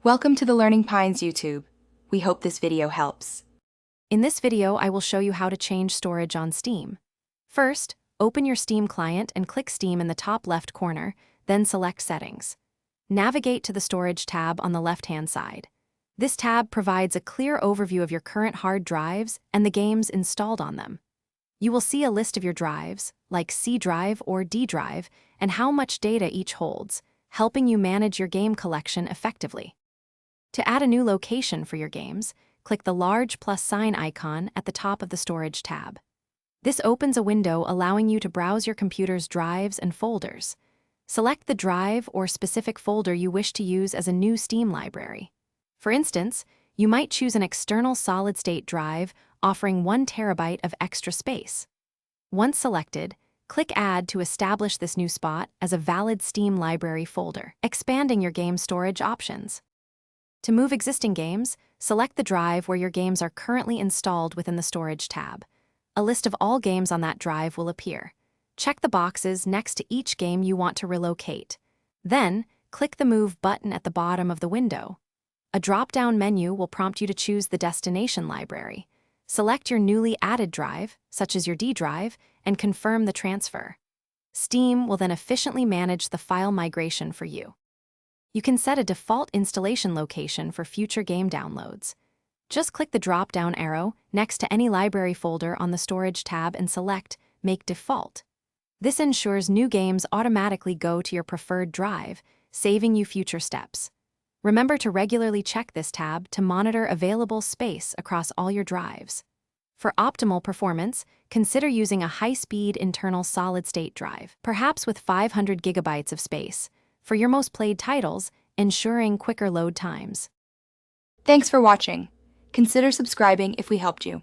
Welcome to the Learning Pines YouTube. We hope this video helps. In this video, I will show you how to change storage on Steam. First, open your Steam client and click Steam in the top left corner, then select Settings. Navigate to the Storage tab on the left-hand side. This tab provides a clear overview of your current hard drives and the games installed on them. You will see a list of your drives, like C drive or D drive, and how much data each holds, helping you manage your game collection effectively. To add a new location for your games, click the large plus sign icon at the top of the Storage tab. This opens a window allowing you to browse your computer's drives and folders. Select the drive or specific folder you wish to use as a new Steam library. For instance, you might choose an external solid-state drive offering 1 terabyte of extra space. Once selected, click Add to establish this new spot as a valid Steam library folder, expanding your game storage options. To move existing games, select the drive where your games are currently installed within the Storage tab. A list of all games on that drive will appear. Check the boxes next to each game you want to relocate. Then, click the Move button at the bottom of the window. A drop-down menu will prompt you to choose the destination library. Select your newly added drive, such as your D drive, and confirm the transfer. Steam will then efficiently manage the file migration for you. You can set a default installation location for future game downloads. Just click the drop-down arrow next to any library folder on the Storage tab and select Make Default. This ensures new games automatically go to your preferred drive, saving you future steps. Remember to regularly check this tab to monitor available space across all your drives. For optimal performance, consider using a high-speed internal solid-state drive, perhaps with 500 gigabytes of space. For your most played titles, ensuring quicker load times. Thanks for watching. Consider subscribing if we helped you.